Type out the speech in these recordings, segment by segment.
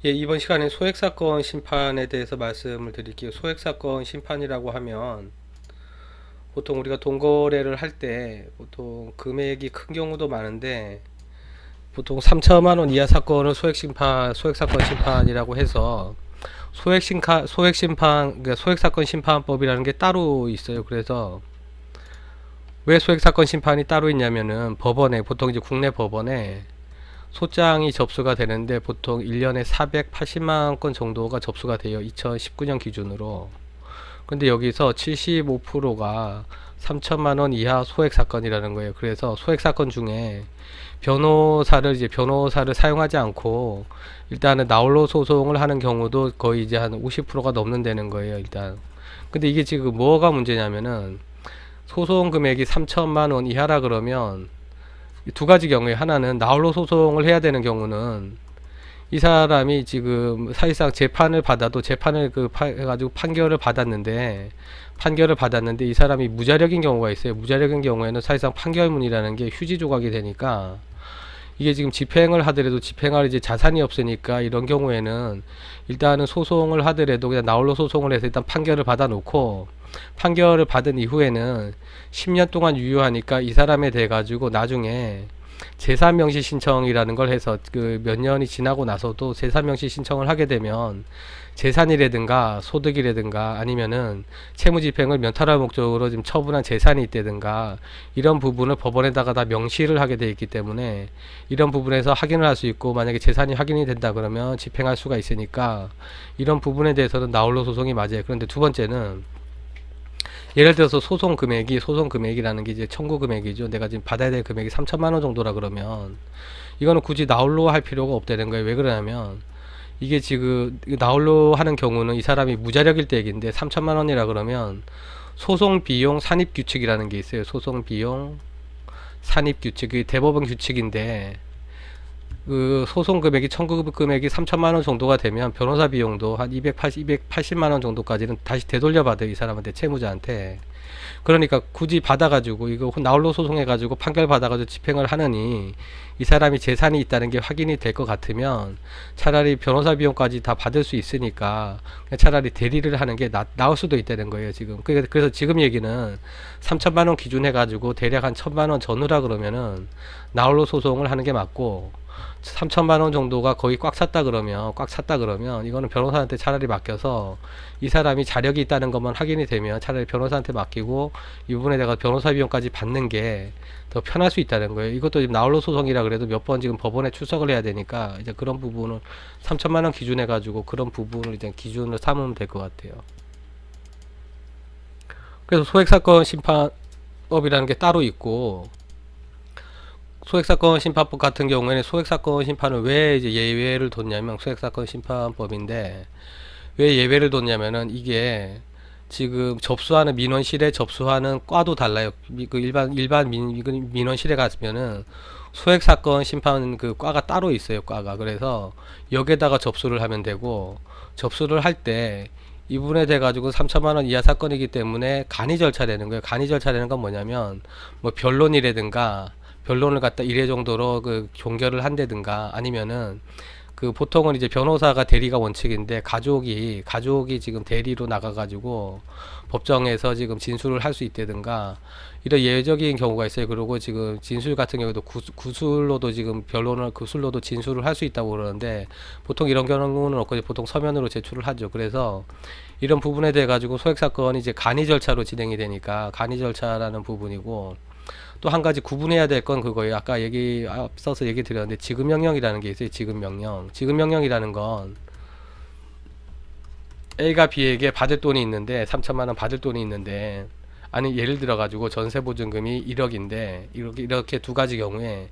예, 이번 시간에 소액사건 심판에 대해서 말씀을 드릴게요. 소액사건 심판이라고 하면 보통 우리가 돈거래를 할 때 보통 금액이 큰 경우도 많은데 보통 3천만 원 이하 사건을 소액사건 심판이라고 해서 그러니까 소액사건 심판법이라는 게 따로 있어요. 그래서 왜 소액사건 심판이 따로 있냐면은 법원에 보통 이제 국내 법원에 소장이 접수가 되는데 보통 1년에 480만 건 정도가 접수가 돼요. 2019년 기준으로. 근데 여기서 75%가 3천만 원 이하 소액 사건이라는 거예요. 그래서 소액 사건 중에 변호사를 사용하지 않고 일단은 나홀로 소송을 하는 경우도 거의 이제 한 50%가 넘는다는 거예요, 일단. 근데 이게 지금 뭐가 문제냐면은 소송 금액이 3천만 원 이하라 그러면 두 가지 경우에, 하나는 나홀로 소송을 해야 되는 경우는 이 사람이 지금 사실상 재판을 받아도 해가지고 판결을 받았는데 이 사람이 무자력인 경우가 있어요. 무자력인 경우에는 사실상 판결문이라는 게 휴지 조각이 되니까 이게 지금 집행을 하더라도 집행할 이제 자산이 없으니까 이런 경우에는 일단은 소송을 하더라도 그냥 나홀로 소송을 해서 일단 판결을 받아 놓고 판결을 받은 이후에는 10년 동안 유효하니까 이 사람에 대해 가지고 나중에 재산명시 신청이라는 걸 해서 그 몇 년이 지나고 나서도 재산명시 신청을 하게 되면 재산이라든가 소득이라든가 아니면은 채무집행을 면탈할 목적으로 지금 처분한 재산이 있다든가 이런 부분을 법원에다가 다 명시를 하게 돼 있기 때문에 이런 부분에서 확인을 할 수 있고, 만약에 재산이 확인이 된다 그러면 집행할 수가 있으니까 이런 부분에 대해서는 나홀로 소송이 맞아요. 그런데 두 번째는 예를 들어서 소송 금액이라는 게 이제 청구 금액이죠. 내가 지금 받아야 될 금액이 3천만 원 정도라 그러면 이거는 굳이 나홀로 할 필요가 없다는 거예요. 왜 그러냐면 이게 지금 나홀로 하는 경우는 이 사람이 무자력일 때 얘기인데 3천만 원이라 그러면 소송 비용 산입 규칙이라는 게 있어요. 소송 비용 산입 규칙, 그 대법원 규칙인데 그 소송 금액이 청구 금액이 3천만 원 정도가 되면 변호사 비용도 한 280만 원 정도까지는 다시 되돌려 받아요, 이 사람한테, 채무자한테. 그러니까 굳이 받아가지고 이거 나홀로 소송해가지고 판결 받아가지고 집행을 하느니 이 사람이 재산이 있다는 게 확인이 될 것 같으면 차라리 변호사 비용까지 다 받을 수 있으니까 그냥 차라리 대리를 하는 게 나을 수도 있다는 거예요, 지금. 그래서 지금 얘기는 3천만 원 기준 해가지고 대략 한 1천만 원 전후라 그러면은 나홀로 소송을 하는 게 맞고, 3천만 원 정도가 거의 꽉 찼다 그러면 이거는 변호사한테 차라리 맡겨서 이 사람이 자력이 있다는 것만 확인이 되면 차라리 변호사한테 맡기고 이 부분에 대해서 변호사 비용까지 받는 게 더 편할 수 있다는 거예요. 이것도 지금 나홀로 소송이라 그래도 몇 번 지금 법원에 출석을 해야 되니까 이제 그런 부분을 3천만 원 기준 해가지고 그런 부분을 이제 기준으로 삼으면 될 것 같아요. 그래서 소액사건 심판법이라는 게 따로 있고, 소액사건 심판법 같은 경우에는 소액사건 심판을 왜 이제 예외를 뒀냐면, 소액사건 심판법인데 왜 예외를 뒀냐면은 이게 지금 접수하는 민원실에 접수하는 과도 달라요. 그 일반 민원실에 갔으면은 소액사건 심판 그 과가 따로 있어요, 과가. 그래서 여기에다가 접수를 하면 되고, 접수를 할 때 이 부분에 돼 가지고 3천만 원 이하 사건이기 때문에 간이 절차되는 거예요. 간이 절차되는 건 뭐냐면 뭐 변론을 갖다 1회 정도로 그 종결을 한다든가, 아니면은 그 보통은 이제 변호사가 대리가 원칙인데 가족이 지금 대리로 나가가지고 법정에서 지금 진술을 할 수 있다든가 이런 예외적인 경우가 있어요. 그리고 지금 진술 같은 경우도 구술로도 지금 구술로도 진술을 할 수 있다고 그러는데 보통 이런 경우는 없고 보통 서면으로 제출을 하죠. 그래서 이런 부분에 대해 가지고 소액 사건이 이제 간이 절차로 진행이 되니까 간이 절차라는 부분이고, 또 한 가지 구분해야 될 건 그거예요. 아까 앞서서 얘기 드렸는데 지급명령이라는 게 있어요. 지급명령이라는 건 A가 B에게 받을 돈이 있는데 3천만 원 받을 돈이 있는데, 아니 예를 들어 가지고 전세보증금이 1억인데 이렇게 두 가지 경우에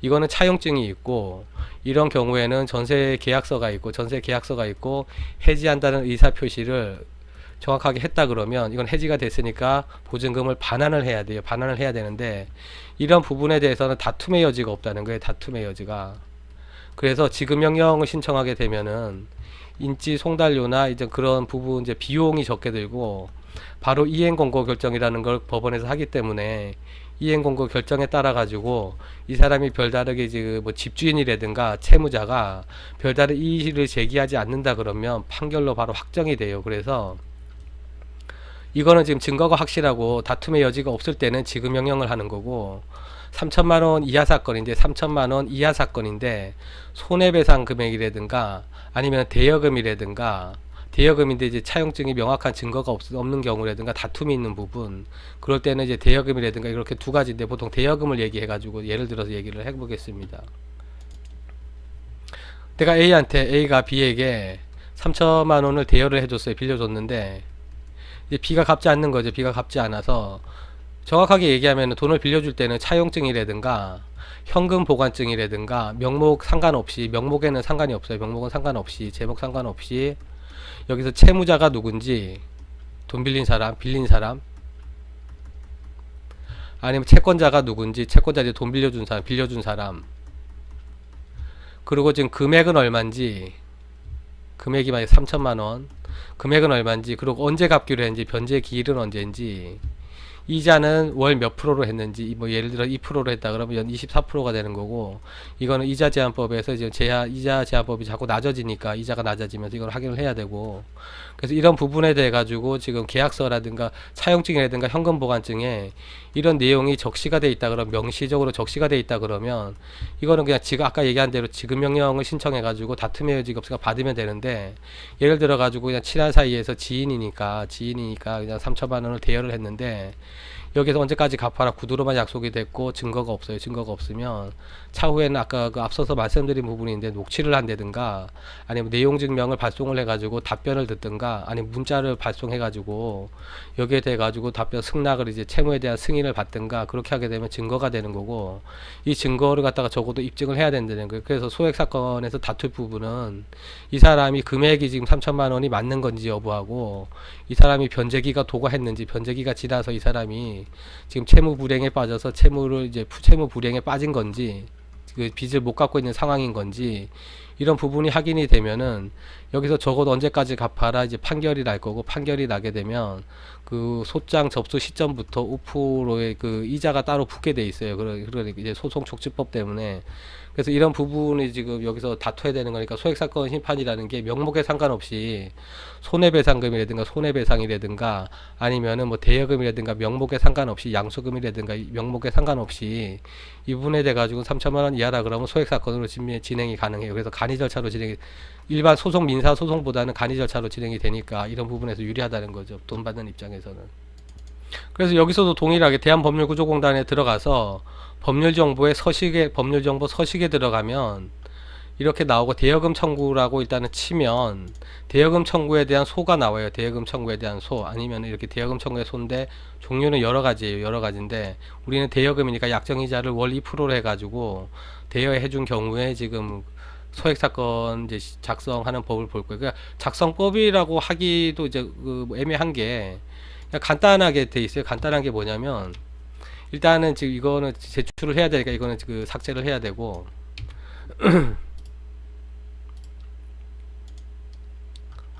이거는 차용증이 있고, 이런 경우에는 전세 계약서가 있고 해지한다는 의사표시를 정확하게 했다 그러면 이건 해지가 됐으니까 보증금을 반환을 해야 돼요. 반환을 해야 되는데 이런 부분에 대해서는 다툼의 여지가 없다는 거예요. 다툼의 여지가. 그래서 지급명령을 신청하게 되면은 인지 송달료나 이제 그런 부분 이제 비용이 적게 들고 바로 이행 권고 결정이라는 걸 법원에서 하기 때문에 이행 공고 결정에 따라 가지고 이 사람이 별다르게 이제 뭐 집주인이라든가 채무자가 별다른 이의를 제기하지 않는다 그러면 판결로 바로 확정이 돼요. 그래서 이거는 지금 증거가 확실하고 다툼의 여지가 없을 때는 지급 명령을 하는 거고, 3천만 원 이하 사건인데 3천만 원 이하 사건인데 손해배상 금액이라든가 아니면 대여금이라든가, 대여금인데 이제 차용증이 명확한 증거가 없는 경우라든가 다툼이 있는 부분, 그럴 때는 이제 대여금이라든가 이렇게 두 가지인데 보통 대여금을 얘기해 가지고 예를 들어서 얘기를 해 보겠습니다. 내가 A가 B에게 3천만 원을 대여를 해줬어요. 빌려줬는데 이제 B가 갚지 않는 거죠. B가 갚지 않아서, 정확하게 얘기하면 돈을 빌려줄 때는 차용증이라든가 현금 보관증이라든가 명목 상관없이, 명목에는 상관이 없어요. 명목은 상관없이, 제목 상관없이 여기서 채무자가 누군지, 돈 빌린 사람, 빌린 사람, 아니면 채권자가 누군지, 채권자 이제 돈 빌려준 사람, 빌려준 사람, 그리고 지금 금액은 얼마인지, 금액이 만약 3천만 원, 금액은 얼마인지, 그리고 언제 갚기로 했는지, 변제 기일은 언제인지, 이자는 월 몇 프로로 했는지, 뭐 예를 들어 2%로 했다 그러면 연 24%가 되는 거고, 이거는 이자 제한법에서 이제 이자 제한법이 자꾸 낮아지니까 이자가 낮아지면서 이걸 확인을 해야 되고, 그래서 이런 부분에 대해 가지고 지금 계약서라든가 차용증이라든가 현금 보관증에 이런 내용이 적시가 돼 있다 그러면, 명시적으로 적시가 돼 있다 그러면 이거는 그냥 지금 아까 얘기한 대로 지급 명령을 신청해 가지고 다툼의 여지가 없으니까 받으면 되는데, 예를 들어 가지고 그냥 친한 사이에서 지인이니까 그냥 3천만 원을 대여를 했는데 여기서 언제까지 갚아라 구두로만 약속이 됐고 증거가 없어요. 증거가 없으면 차후에는 아까 그 앞서서 말씀드린 부분인데 녹취를 한다든가 아니면 내용 증명을 발송을 해가지고 답변을 듣든가 아니면 문자를 발송해가지고 여기에 대해 가지고 답변 승낙을 이제 채무에 대한 승인을 받든가 그렇게 하게 되면 증거가 되는 거고, 이 증거를 갖다가 적어도 입증을 해야 된다는 거예요. 그래서 소액 사건에서 다툴 부분은 이 사람이 금액이 지금 3천만 원이 맞는 건지 여부하고, 이 사람이 변제기가 도과했는지, 변제기가 지나서 이 사람이 지금 채무 불행에 빠져서 채무 불행에 빠진 건지, 그 빚을 못 갚고 있는 상황인 건지, 이런 부분이 확인이 되면은 여기서 적어도 언제까지 갚아라 이제 판결이 날 거고, 판결이 나게 되면 그 소장 접수 시점부터 5%의 그 이자가 따로 붙게 돼 있어요. 그러니까 이제 소송 촉진법 때문에. 그래서 이런 부분이 지금 여기서 다퉈야 되는 거니까 소액사건 심판이라는 게 명목에 상관없이 손해배상금이라든가 손해배상이라든가 아니면은 뭐 대여금이라든가 명목에 상관없이 양수금이라든가 명목에 상관없이 이 부분에 대해 가지고 3천만 원 이하라 그러면 소액사건으로 진행이 가능해요. 그래서 간이 절차로 진행이, 일반 소송 민사 소송보다는 간이 절차로 진행이 되니까 이런 부분에서 유리하다는 거죠. 돈 받는 입장에서는. 그래서 여기서도 동일하게 대한법률구조공단에 들어가서 법률정보 서식에 들어가면 이렇게 나오고, 대여금 청구라고 일단은 치면 대여금 청구에 대한 소가 나와요. 대여금 청구에 대한 소, 아니면 이렇게 대여금 청구의 소인데 종류는 여러 가지예요. 여러 가지인데 우리는 대여금이니까 약정이자를 월 2%로 해가지고 대여해 준 경우에 지금 소액사건 이제 작성하는 법을 볼 거예요. 그러니까 작성법이라고 하기도 이제 뭐 애매한 게 그냥 간단하게 돼 있어요. 간단한 게 뭐냐면, 일단은 지금 이거는 제출을 해야 되니까 이거는 그 삭제를 해야 되고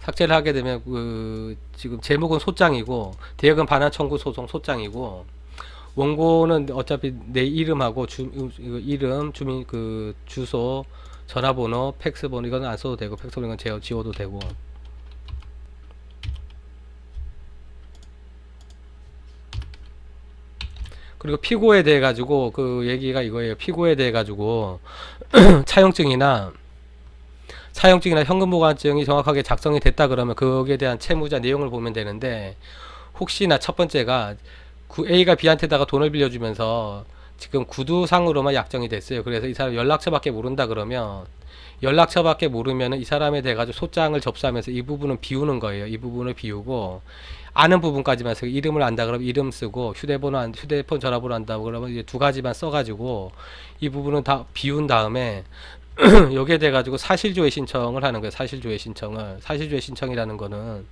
삭제를 하게 되면 그 지금 제목은 소장이고 대여금 반환 청구 소송 소장이고, 원고는 어차피 내 이름하고 이름, 주민 그 주소, 전화번호, 팩스번호 이거는 안 써도 되고, 팩스번호 이건 지워도 되고, 그리고 피고에 대해 가지고 그 얘기가 이거예요. 피고에 대해 가지고 차용증이나 현금보관증이 정확하게 작성이 됐다 그러면 거기에 대한 채무자 내용을 보면 되는데, 혹시나 첫 번째가 A가 B한테다가 돈을 빌려주면서 지금 구두상으로만 약정이 됐어요. 그래서 이 사람 연락처밖에 모른다 그러면, 연락처밖에 모르면은 이 사람에 대해 가지고 소장을 접수하면서 이 부분은 비우는 거예요. 이 부분을 비우고 아는 부분까지만 쓰고, 이름을 안다 그러면 이름 쓰고, 휴대폰 전화번호 안다고 그러면 이제 두 가지만 써가지고 이 부분은 다 비운 다음에 여기에 대해 가지고 사실조회 신청을 하는 거예요. 사실조회 신청이라는 거는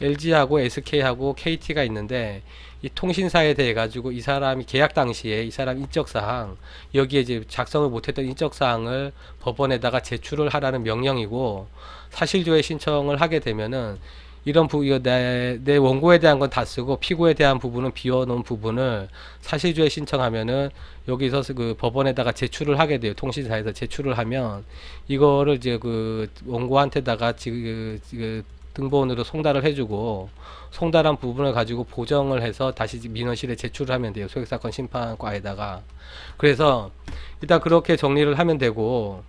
LG하고 SK하고 KT가 있는데, 이 통신사에 대해 가지고 이 사람이 계약 당시에 이 사람 인적사항, 여기에 이제 작성을 못했던 인적사항을 법원에다가 제출을 하라는 명령이고, 사실조회 신청을 하게 되면은 이거 내 원고에 대한 건 다 쓰고 피고에 대한 부분은 비워놓은 부분을 사실조회 신청하면은 여기서 그 법원에다가 제출을 하게 돼요. 통신사에서 제출을 하면 이거를 이제 그 원고한테다가 그 등본으로 송달을 해주고 송달한 부분을 가지고 보정을 해서 다시 민원실에 제출을 하면 돼요. 소액사건 심판과에다가. 그래서 일단 그렇게 정리를 하면 되고,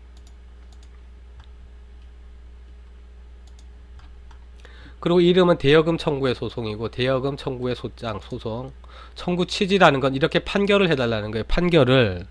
그리고 이름은 대여금 청구의 소송이고, 대여금 청구의 소송 청구 취지라는 건 이렇게 판결을 해달라는 거예요. 판결을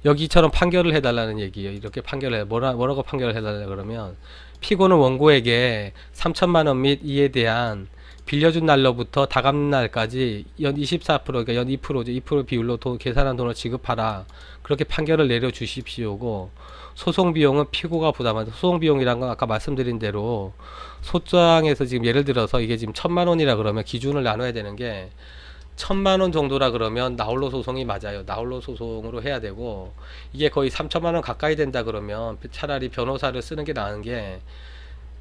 여기처럼 판결을 해달라는 얘기예요. 이렇게 판결을 해. 뭐라고 판결을 해달라 그러면, 피고는 원고에게 3천만 원 및 이에 대한 빌려준 날로부터 다갚는 날까지 연 24%, 그러니까 연 2%죠. 2% 비율로 계산한 돈을 지급하라. 그렇게 판결을 내려 주십시오고, 소송 비용은 피고가 부담한다. 소송 비용이란 건 아까 말씀드린 대로 소장에서 지금 예를 들어서 이게 지금 1,000만 원이라 그러면 기준을 나눠야 되는 게 1,000만 원 정도라 그러면 나홀로 소송이 맞아요. 나홀로 소송으로 해야 되고, 이게 거의 3천만 원 가까이 된다 그러면 차라리 변호사를 쓰는 게 나은 게,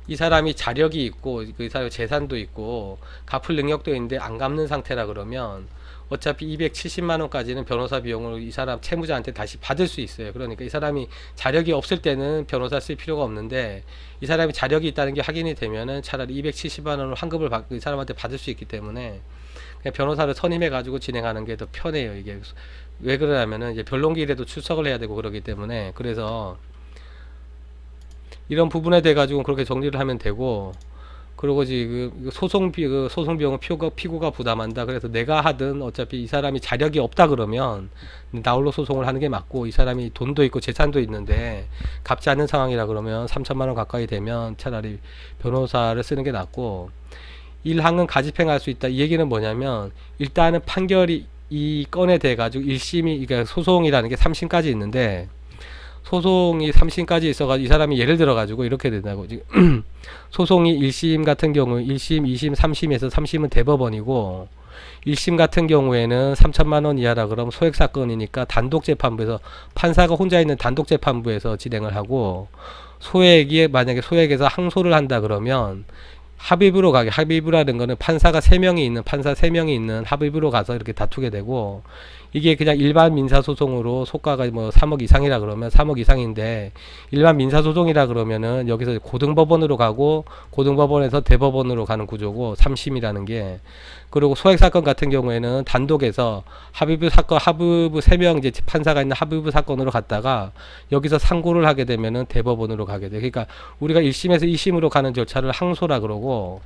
이 사람이 자력이 있고 그 사람 재산도 있고 갚을 능력도 있는데 안 갚는 상태라 그러면 어차피 270만 원까지는 변호사 비용을 이 사람 채무자한테 다시 받을 수 있어요. 그러니까 이 사람이 자력이 없을 때는 변호사 쓸 필요가 없는데, 이 사람이 자력이 있다는 게 확인이 되면은 차라리 270만 원을 환급을 이 사람한테 받을 수 있기 때문에 그냥 변호사를 선임해 가지고 진행하는 게 더 편해요. 이게 왜 그러냐면은 이제 변론기일에도 출석을 해야 되고 그러기 때문에, 그래서 이런 부분에 대해 가지고 그렇게 정리를 하면 되고, 그리고 지금 소송 비용은 피고가 부담한다. 그래서 내가 하든 어차피 이 사람이 자력이 없다 그러면 나홀로 소송을 하는 게 맞고, 이 사람이 돈도 있고 재산도 있는데 갚지 않는 상황이라 그러면 3천만 원 가까이 되면 차라리 변호사를 쓰는 게 낫고, 1항은 가집행할 수 있다. 이 얘기는 뭐냐면, 일단은 판결이 이 건에 대해 가지고 1심이, 그러니까 소송이라는 게 3심까지 있는데, 소송이 3심까지 있어가지고 이 사람이 예를 들어가지고 이렇게 된다고. 지금 소송이 1심 같은 경우 1심, 2심, 3심에서 3심은 대법원이고, 1심 같은 경우에는 3천만 원 이하라 그러면 소액사건이니까 단독재판부에서, 판사가 혼자 있는 단독재판부에서 진행을 하고, 만약에 소액에서 항소를 한다 그러면 합의부로 가게, 합의부라는 거는 판사 3명이 있는 합의부로 가서 이렇게 다투게 되고, 이게 그냥 일반 민사소송으로 소가가 뭐 3억 이상이라 그러면 3억 이상인데, 일반 민사소송이라 그러면은 여기서 고등법원으로 가고 고등법원에서 대법원으로 가는 구조고, 3심이라는 게. 그리고 소액사건 같은 경우에는 단독에서 합의부 3명 이제 판사가 있는 합의부 사건으로 갔다가 여기서 상고를 하게 되면은 대법원으로 가게 돼. 그러니까 우리가 1심에서 2심으로 가는 절차를 항소라 그러고,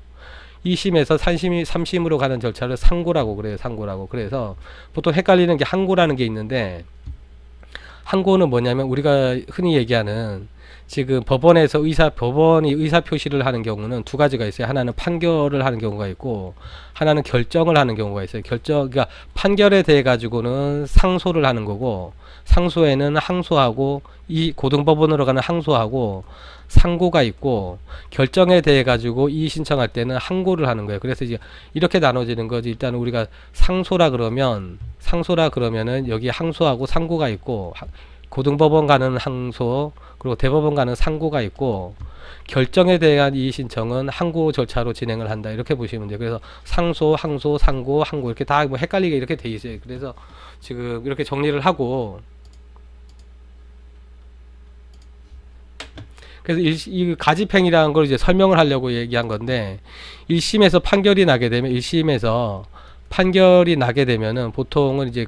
2심에서 3심으로 가는 절차를 상고라고 그래요. 상고라고. 그래서 보통 헷갈리는 게 항고라는 게 있는데, 항고는 뭐냐면 우리가 흔히 얘기하는, 지금 법원이 의사 표시를 하는 경우는 두 가지가 있어요. 하나는 판결을 하는 경우가 있고, 하나는 결정을 하는 경우가 있어요. 그러니까 판결에 대해 가지고는 상소를 하는 거고, 상소에는 항소하고, 이 고등법원으로 가는 항소하고 상고가 있고, 결정에 대해 가지고 이의 신청할 때는 항고를 하는 거예요. 그래서 이제 이렇게 나눠지는 거지. 일단 우리가 상소라 그러면은 여기 항소하고 상고가 있고, 고등법원 가는 항소, 그리고 대법원 가는 상고가 있고, 결정에 대한 이의 신청은 항고 절차로 진행을 한다. 이렇게 보시면 돼요. 그래서 상소, 항소, 상고, 항고 이렇게 다 뭐 헷갈리게 이렇게 돼 있어요. 그래서 지금 이렇게 정리를 하고, 그래서 이 가집행이라는 걸 이제 설명을 하려고 얘기한 건데, 1심에서 판결이 나게 되면은 보통은 이제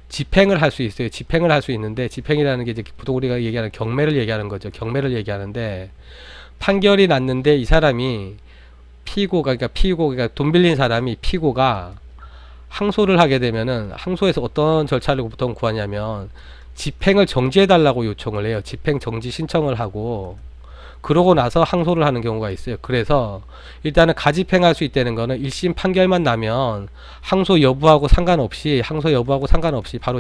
집행을 할 수 있어요. 집행을 할 수 있는데, 집행이라는 게 이제 보통 우리가 얘기하는 경매를 얘기하는 거죠. 경매를 얘기하는데, 판결이 났는데 이 사람이 그러니까 돈 빌린 사람이 피고가 항소를 하게 되면은, 항소에서 어떤 절차를 보통 구하냐면 집행을 정지해달라고 요청을 해요. 집행 정지 신청을 하고, 그러고 나서 항소를 하는 경우가 있어요. 그래서 일단은 가집행할 수 있다는 거는 1심 판결만 나면 항소 여부하고 상관없이 바로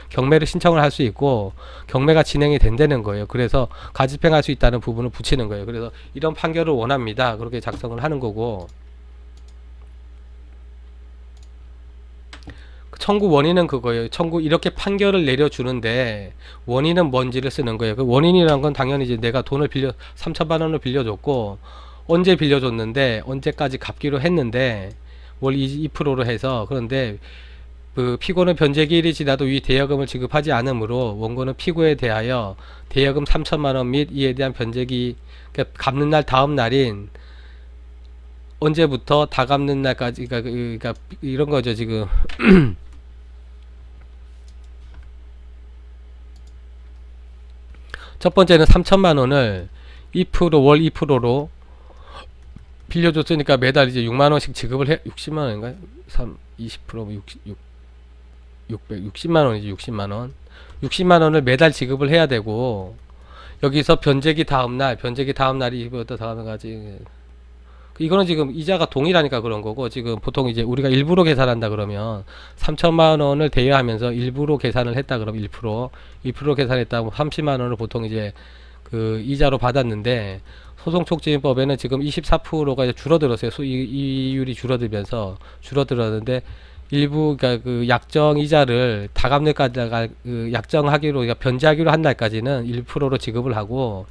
경매를 신청을 할 수 있고, 경매가 진행이 된다는 거예요. 그래서 가집행할 수 있다는 부분을 붙이는 거예요. 그래서 이런 판결을 원합니다. 그렇게 작성을 하는 거고, 청구 원인은 그거예요. 이렇게 판결을 내려주는데 원인은 뭔지를 쓰는 거예요. 그 원인이라는 건 당연히 이제 내가 3천만 원을 빌려줬고, 언제 빌려줬는데 언제까지 갚기로 했는데 월 2%로 해서, 그런데 그 피고는 변제기일이 지나도 이 대여금을 지급하지 않으므로 원고는 피고에 대하여 대여금 3천만원 및 이에 대한 변제기, 그러니까 갚는 날 다음 날인 언제부터 다 갚는 날까지, 그러니까 이런 거죠 지금. 첫 번째는 3천만원을 2% 월 2%로 빌려줬으니까 매달 이제 6만원씩 지급을 해. 60만원인가요? 20%면 60만원이지. 60만원을 매달 지급을 해야 되고, 여기서 변제기 다음날이부터 다음날까지, 이거는 지금 이자가 동일하니까 그런 거고, 지금 보통 이제 우리가 일부로 계산한다 그러면 3천만원을 대여하면서 일부로 계산을 했다 그러면 1% 계산했다면 30만원을 보통 이제 그 이자로 받았는데, 소송촉진법에는 지금 24%가 이제 줄어들었어요. 이율이 줄어들었는데, 일부, 그러니까 그 약정 이자를 다 갚는까지가 그 약정하기로, 그러니까 변제하기로 한 날까지는 1%로 지급을 하고,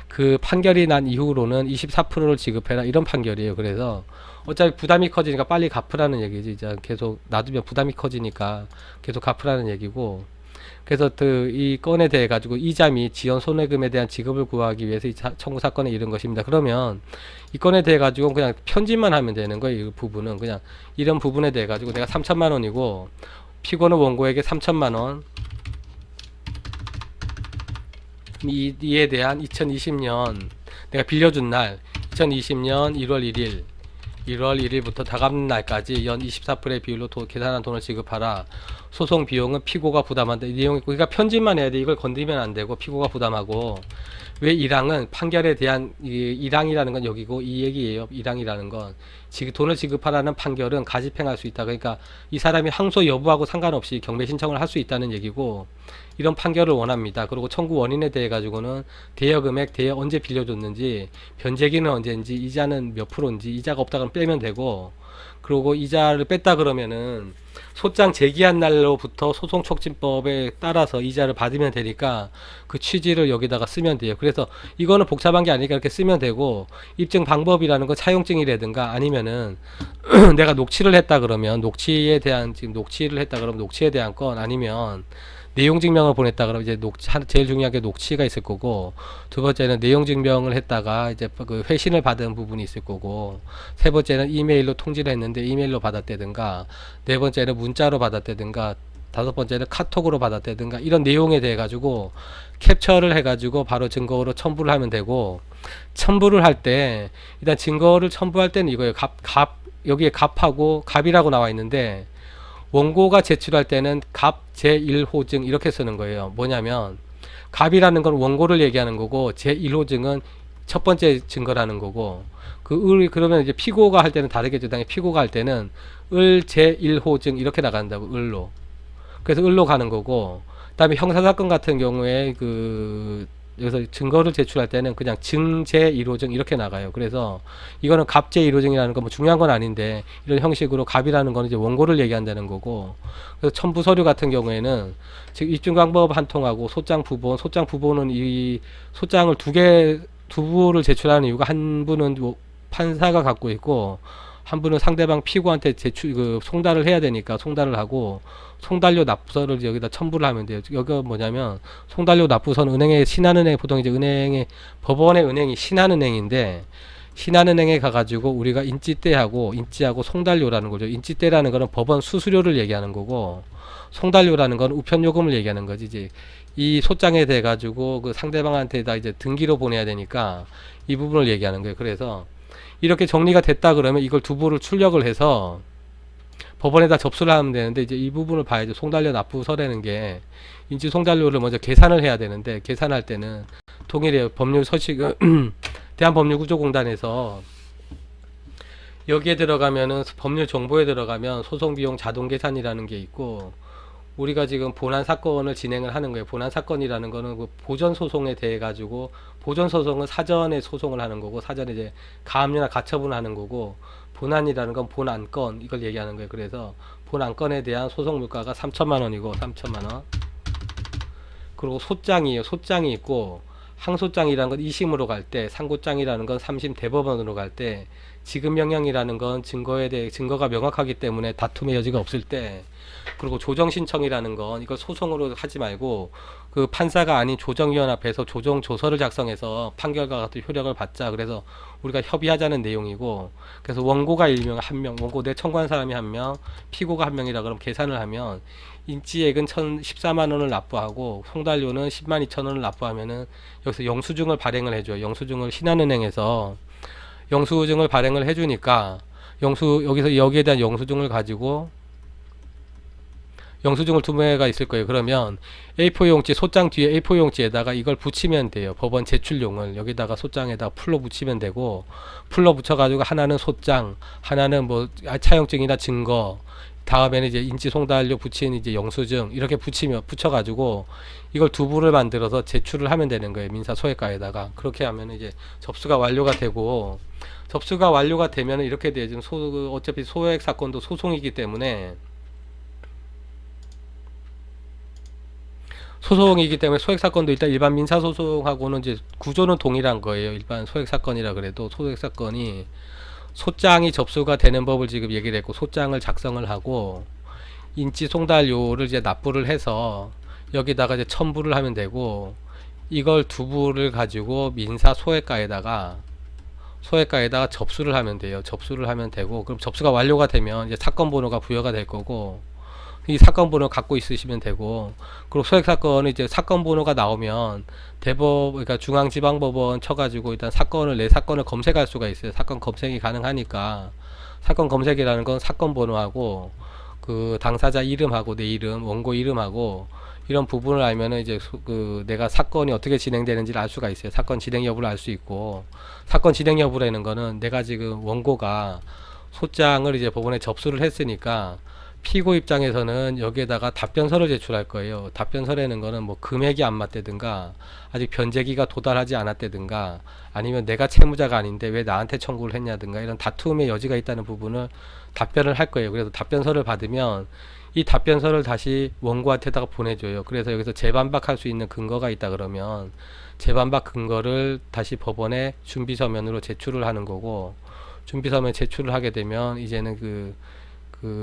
그 판결이 난 이후로는 24%를 지급해라, 이런 판결이에요. 그래서 어차피 부담이 커지니까 빨리 갚으라는 얘기지. 이제 계속 놔두면 부담이 커지니까 계속 갚으라는 얘기고. 그래서 그 이 건에 대해 가지고 이자 및 지연 손해금에 대한 지급을 구하기 위해서 이 청구 사건에 이른 것입니다. 그러면 이 건에 대해 가지고 그냥 편집만 하면 되는 거예요. 이 부분은 그냥 이런 부분에 대해 가지고 내가 3천만 원이고 피고는 원고에게 3천만 원, 이에 대한 2020년 내가 빌려준 날 2020년 1월 1일부터 다 갚는 날까지 연 24%의 비율로 계산한 돈을 지급하라. 소송 비용은 피고가 부담한다. 이 내용이, 그러니까 편집만 해야 돼. 이걸 건드리면 안 되고 피고가 부담하고. 왜 1항은 판결에 대한 1항이라는 건 여기고 이 얘기예요. 1항이라는 건 돈을 지급하라는 판결은 가집행할 수 있다. 그러니까 이 사람이 항소 여부하고 상관없이 경매 신청을 할 수 있다는 얘기고, 이런 판결을 원합니다. 그리고 청구 원인에 대해 가지고는 대여 금액, 대여 언제 빌려줬는지, 변제기는 언제인지, 이자는 몇 프로인지, 이자가 없다 그러면 빼면 되고, 그리고 이자를 뺐다 그러면은 소장 제기한 날로부터 소송촉진법에 따라서 이자를 받으면 되니까 그 취지를 여기다가 쓰면 돼요. 그래서 이거는 복잡한 게 아니니까 이렇게 쓰면 되고, 입증 방법이라는 건 차용증이라든가 아니면은 내가 녹취를 했다 그러면 녹취에 대한, 지금 녹취를 했다 그러면 녹취에 대한 건, 아니면 내용 증명을 보냈다 그러면 이제 제일 중요한 게 녹취가 있을 거고, 두 번째는 내용 증명을 했다가 이제 그 회신을 받은 부분이 있을 거고, 세 번째는 이메일로 통지를 했는데 이메일로 받았다든가, 네 번째는 문자로 받았다든가, 다섯 번째는 카톡으로 받았다든가, 이런 내용에 대해 가지고 캡처를 해 가지고 바로 증거로 첨부를 하면 되고, 첨부를 할 때 일단 증거를 첨부할 때는 이거예요. 여기에 갑하고 갑이라고 나와 있는데, 원고가 제출할 때는 갑 제1호증 이렇게 쓰는 거예요. 뭐냐면 갑이라는 건 원고를 얘기하는 거고, 제1호증은 첫 번째 증거라는 거고, 그러면 이제 피고가 할 때는 다르겠죠. 당연히 피고가 할 때는 을 제1호증 이렇게 나간다고, 을로. 그래서 을로 가는 거고, 그다음에 형사사건 같은 경우에 여기서 증거를 제출할 때는 그냥 증제 1호증 이렇게 나가요. 그래서 이거는 갑제 1호증이라는 건 뭐 중요한 건 아닌데, 이런 형식으로 갑이라는 거는 이제 원고를 얘기한다는 거고, 그래서 첨부 서류 같은 경우에는 지금 입증방법 한 통하고 소장 부본은 이 소장을 두 부를 제출하는 이유가, 한 분은 뭐 판사가 갖고 있고, 한 분은 상대방 피고한테 송달을 해야 되니까 송달을 하고, 송달료 납부서를 여기다 첨부를 하면 돼요. 여기가 뭐냐면, 송달료 납부서는 은행에, 신한은행, 보통 이제 은행에, 법원의 은행이 신한은행인데, 신한은행에 가가지고 우리가 인지하고 송달료라는 거죠. 인지대라는 거는 법원 수수료를 얘기하는 거고, 송달료라는 건 우편요금을 얘기하는 거지. 이제 이 소장에 대해 가지고 그 상대방한테다 이제 등기로 보내야 되니까 이 부분을 얘기하는 거예요. 그래서 이렇게 정리가 됐다 그러면 이걸 두 부를 출력을 해서 법원에다 접수를 하면 되는데, 이제 이 부분을 봐야죠. 송달료 납부서라는 게 인지 송달료를 먼저 계산을 해야 되는데, 계산할 때는 동일해요. 법률 서식 대한법률구조공단에서 여기에 들어가면은 법률 정보에 들어가면 소송비용 자동 계산이라는 게 있고, 우리가 지금 본안 사건을 진행을 하는 거예요. 본안 사건이라는 거는 그 보전 소송에 대해 가지고, 보전 소송은 사전에 소송을 하는 거고, 사전에 이제 가압류나 가처분을 하는 거고, 본안이라는 건 본안건, 이걸 얘기하는 거예요. 그래서 본안건에 대한 소송 물가가 3천만 원이고, 3천만 원. 그리고 소장이에요. 소장이 있고, 항소장이라는 건 2심으로 갈 때, 상고장이라는 건 3심 대법원으로 갈 때, 지급 명령이라는 건 증거에 대해 증거가 명확하기 때문에 다툼의 여지가 없을 때, 그리고 조정 신청이라는 건 이걸 소송으로 하지 말고 그 판사가 아닌 조정위원 앞에서 조정 조서를 작성해서 판결과 같은 효력을 받자. 그래서 우리가 협의하자는 내용이고, 그래서 원고가 1명, 1명, 원고 내 청구한 사람이 1명, 피고가 1명이라 그럼 계산을 하면 인지액은 14만 원을 납부하고 송달료는 10만 2천 원을 납부하면은 여기서 영수증을 발행을 해줘요. 영수증을 신한은행에서 영수증을 발행을 해주니까 여기서 여기에 대한 영수증을 가지고 영수증을 두 매가 있을 거예요. 그러면 A4 용지, 소장 뒤에 A4 용지에다가 이걸 붙이면 돼요. 법원 제출용을 여기다가 소장에다 풀로 붙이면 되고, 풀로 붙여가지고 하나는 소장, 하나는 뭐 차용증이나 증거, 다음에는 이제 인지 송달료 붙인 이제 영수증 이렇게 붙여가지고 이걸 두 부를 만들어서 제출을 하면 되는 거예요. 민사 소액가에다가. 그렇게 하면 이제 접수가 완료가 되고, 접수가 완료가 되면 이렇게 돼요. 지금 어차피 소액 사건도 소송이기 때문에 소액사건도 일단 일반 민사소송하고는 이제 구조는 동일한 거예요. 일반 소액사건이라 그래도 소액사건이 소장이 접수가 되는 법을 지금 얘기를 했고, 소장을 작성을 하고 인지송달료를 이제 납부를 해서 여기다가 이제 첨부를 하면 되고, 이걸 두 부를 가지고 민사 소액가에다가 접수를 하면 돼요. 접수를 하면 되고, 그럼 접수가 완료가 되면 이제 사건 번호가 부여가 될 거고, 이 사건 번호 갖고 있으시면 되고, 그리고 소액 사건은 이제 사건 번호가 나오면 그러니까 중앙지방법원 쳐가지고 일단 내 사건을 검색할 수가 있어요. 사건 검색이 가능하니까. 사건 검색이라는 건 사건 번호하고 그 당사자 이름하고 내 이름, 원고 이름하고 이런 부분을 알면은 이제 내가 사건이 어떻게 진행되는지를 알 수가 있어요. 사건 진행 여부를 알 수 있고, 사건 진행 여부라는 거는 내가 지금 원고가 소장을 이제 법원에 접수를 했으니까 피고 입장에서는 여기에다가 답변서를 제출할 거예요. 답변서라는 거는 뭐 금액이 안 맞다든가 아직 변제기가 도달하지 않았다든가 아니면 내가 채무자가 아닌데 왜 나한테 청구를 했냐든가 이런 다툼의 여지가 있다는 부분을 답변을 할 거예요. 그래서 답변서를 받으면 이 답변서를 다시 원고한테다가 보내줘요. 그래서 여기서 재반박할 수 있는 근거가 있다 그러면 재반박 근거를 다시 법원에 준비서면으로 제출을 하는 거고, 준비서면 제출을 하게 되면 이제는 그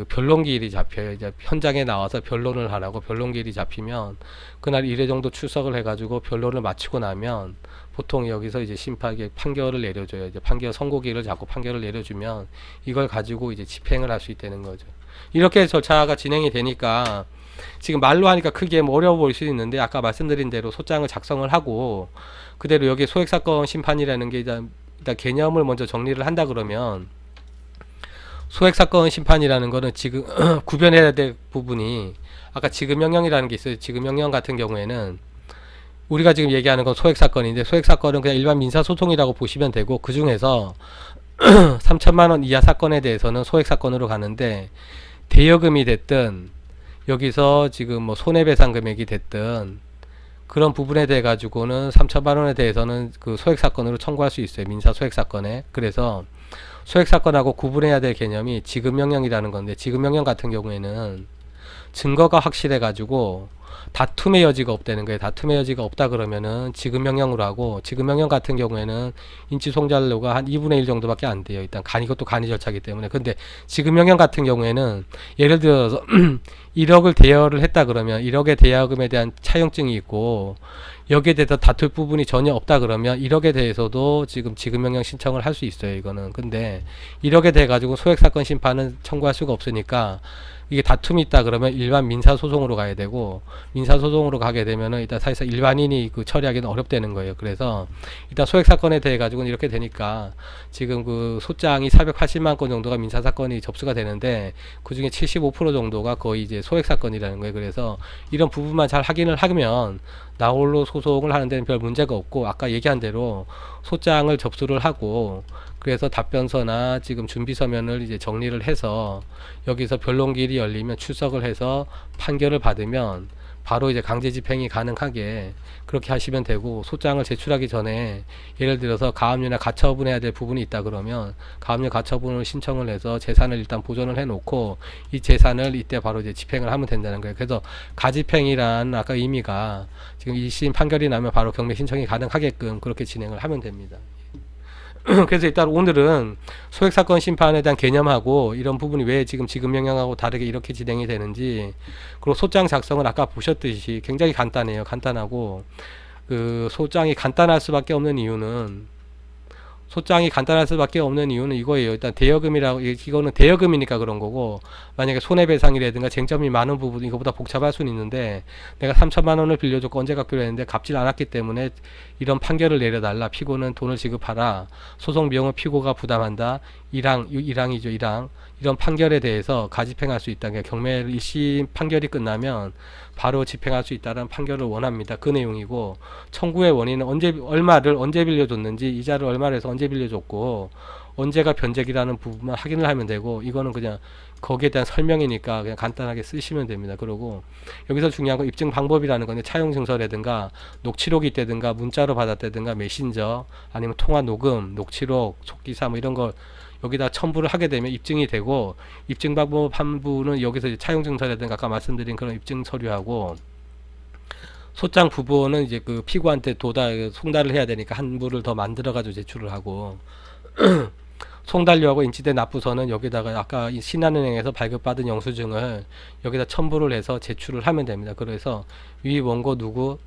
변론기일이 잡혀요. 이제 현장에 나와서 변론을 하라고. 변론기일이 잡히면 그날 일회 정도 출석을 해가지고 변론을 마치고 나면 보통 여기서 이제 심판에 판결을 내려줘요. 이제 판결 선고기일을 잡고 판결을 내려주면 이걸 가지고 이제 집행을 할 수 있다는 거죠. 이렇게 절차가 진행이 되니까 지금 말로 하니까 크게 뭐 어려워 보일 수 있는데, 아까 말씀드린 대로 소장을 작성을 하고 그대로 여기 소액사건 심판이라는 게 일단 개념을 먼저 정리를 한다 그러면, 소액사건 심판이라는 거는 지금 구별해야 될 부분이 아까 지급명령이라는 게 있어요. 지급명령 같은 경우에는 우리가 지금 얘기하는 건 소액사건인데, 소액사건은 그냥 일반 민사소송이라고 보시면 되고, 그 중에서 3천만원 이하 사건에 대해서는 소액사건으로 가는데, 대여금이 됐든 여기서 지금 뭐 손해배상 금액이 됐든 그런 부분에 대해 가지고는 3천만원에 대해서는 그 소액사건으로 청구할 수 있어요. 민사 소액사건에. 그래서 소액사건하고 구분해야 될 개념이 지급명령이라는 건데, 지급명령 같은 경우에는 증거가 확실해 가지고 다툼의 여지가 없다는 거예요. 다툼의 여지가 없다 그러면은 지급명령으로 하고, 지급명령 같은 경우에는 인지송달료가 한 2분의 1 정도밖에 안 돼요. 일단 이것도 간이 절차이기 때문에. 근데 지급명령 같은 경우에는 예를 들어서 1억을 대여를 했다 그러면 1억의 대여금에 대한 차용증이 있고 여기에 대해서 다툴 부분이 전혀 없다 그러면 1억에 대해서도 지금 지급명령 신청을 할 수 있어요. 이거는. 근데 1억에 대해 가지고 소액사건 심판은 청구할 수가 없으니까, 이게 다툼이 있다 그러면 일반 민사소송으로 가야 되고, 민사소송으로 가게 되면은 일단 사실상 일반인이 그 처리하기는 어렵다는 거예요. 그래서 일단 소액사건에 대해 가지고는 이렇게 되니까, 지금 그 소장이 480만 건 정도가 민사사건이 접수가 되는데 그 중에 75% 정도가 거의 이제 소액사건이라는 거예요. 그래서 이런 부분만 잘 확인을 하면 나홀로 소송을 하는 데는 별 문제가 없고, 아까 얘기한 대로 소장을 접수를 하고, 그래서 답변서나 지금 준비서면을 이제 정리를 해서 여기서 변론기일이 열리면 출석을 해서 판결을 받으면 바로 이제 강제 집행이 가능하게 그렇게 하시면 되고, 소장을 제출하기 전에 예를 들어서 가압류나 가처분해야 될 부분이 있다 그러면 가압류 가처분을 신청을 해서 재산을 일단 보존을 해 놓고 이 재산을 이때 바로 이제 집행을 하면 된다는 거예요. 그래서 가집행이란 아까 의미가 지금 1심 판결이 나면 바로 경매 신청이 가능하게끔 그렇게 진행을 하면 됩니다. 그래서 일단 오늘은 소액사건 심판에 대한 개념하고 이런 부분이 왜 지금 지급명령하고 다르게 이렇게 진행이 되는지, 그리고 소장 작성은 아까 보셨듯이 굉장히 간단해요. 간단하고, 그 소장이 간단할 수밖에 없는 이유는 이거예요. 일단 대여금이라고, 이거는 대여금이니까 그런 거고, 만약에 손해배상이라든가 쟁점이 많은 부분, 이거보다 복잡할 수는 있는데, 내가 3천만 원을 빌려줬고 언제 갚기로 했는데 갚질 않았기 때문에 이런 판결을 내려달라. 피고는 돈을 지급하라. 소송 비용은 피고가 부담한다. 1항이죠. 1항. 이런 판결에 대해서 가집행할 수 있다는 게, 경매 1심 판결이 끝나면 바로 집행할 수 있다는 판결을 원합니다. 그 내용이고, 청구의 원인은 얼마를 언제 빌려줬는지, 이자를 얼마를 해서 언제 빌려줬고 언제가 변제기라는 부분만 확인을 하면 되고, 이거는 그냥 거기에 대한 설명이니까 그냥 간단하게 쓰시면 됩니다. 그리고 여기서 중요한 건 입증 방법이라는 건데, 차용 증서라든가 녹취록이 있다든가 문자로 받았다든가 메신저 아니면 통화 녹음, 녹취록, 속기사 뭐 이런 걸 여기다 첨부를 하게 되면 입증이 되고, 입증 방법 한 부분은 여기서 이제 차용 증서라든가 아까 말씀드린 그런 입증 서류하고, 소장 부분은 이제 그 피고한테 송달을 해야 되니까 한 부를 더 만들어 가지고 제출을 하고, 송달료하고 인지된 납부서는 여기다가 아까 신한은행에서 발급받은 영수증을 여기다 첨부를 해서 제출을 하면 됩니다. 그래서 위 원고 누구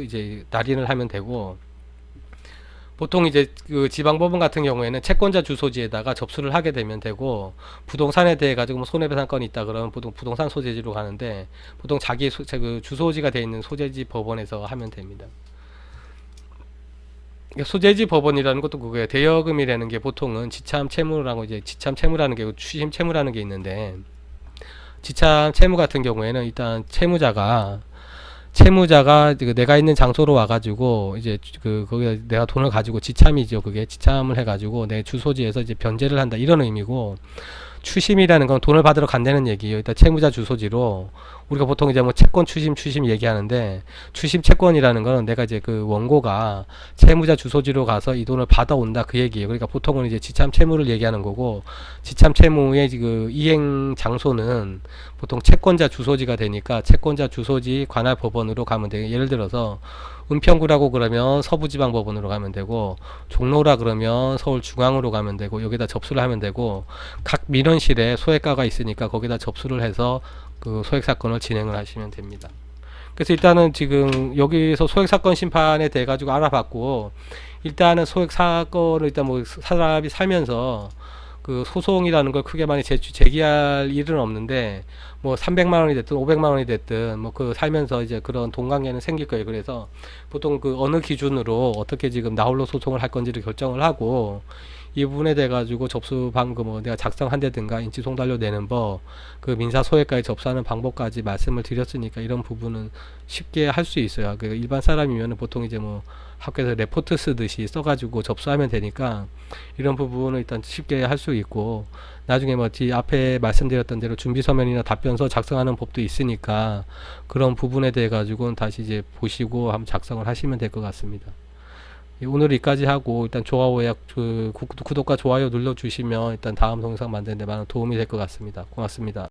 이제 날인을 하면 되고, 보통 이제 그 지방법원 같은 경우에는 채권자 주소지에다가 접수를 하게 되면 되고, 부동산에 대해 가지고 뭐 손해배상권이 있다 그러면 보통 부동산 소재지로 가는데, 보통 자기 그 주소지가 되어 있는 소재지 법원에서 하면 됩니다. 소재지 법원이라는 것도 그거예요. 대여금이라는 게 보통은 지참 채무라고, 이제 지참 채무라는 게 추심 채무라는 게 있는데, 지참 채무 같은 경우에는 일단 채무자가 내가 있는 장소로 와가지고 이제 거기에 내가 돈을 가지고, 지참이죠. 그게 지참을 해가지고 내 주소지에서 이제 변제를 한다, 이런 의미고, 추심이라는 건 돈을 받으러 간다는 얘기예요. 일단 채무자 주소지로 우리가 보통 이제 뭐 채권 추심 얘기하는데, 추심 채권이라는 거는 내가 이제 그 원고가 채무자 주소지로 가서 이 돈을 받아온다, 그 얘기예요. 그러니까 보통은 이제 지참 채무를 얘기하는 거고, 지참 채무의 그 이행 장소는 보통 채권자 주소지가 되니까 채권자 주소지 관할 법원으로 가면 돼요. 예를 들어서 은평구라고 그러면 서부지방법원으로 가면 되고, 종로라 그러면 서울중앙으로 가면 되고, 여기다 접수를 하면 되고, 각 민원실에 소액가가 있으니까 거기다 접수를 해서 그 소액사건을 진행을 하시면 됩니다. 그래서 일단은 지금 여기서 소액사건 심판에 대해 가지고 알아봤고, 일단은 소액사건을 일단 뭐 사람이 살면서 그 소송이라는 걸 크게 많이 제기할 일은 없는데, 뭐 300만 원이 됐든 500만 원이 됐든 뭐 그 살면서 이제 그런 돈 관계는 생길 거예요. 그래서 보통 그 어느 기준으로 어떻게 지금 나홀로 소송을 할 건지를 결정을 하고, 이 부분에 대해 가지고 접수 방법, 뭐 내가 작성한다든가 인지송달료 내는 법, 그 민사 소액까지 접수하는 방법까지 말씀을 드렸으니까 이런 부분은 쉽게 할 수 있어요. 그 일반 사람이면 보통 이제 뭐 학교에서 레포트 쓰듯이 써가지고 접수하면 되니까 이런 부분은 일단 쉽게 할 수 있고, 나중에 뭐 앞에 말씀드렸던 대로 준비 서면이나 답변서 작성하는 법도 있으니까 그런 부분에 대해 가지고는 다시 이제 보시고 한번 작성을 하시면 될 것 같습니다. 오늘 여기까지 하고, 일단 구독과 좋아요 눌러주시면 일단 다음 동영상 만드는데 많은 도움이 될 것 같습니다. 고맙습니다.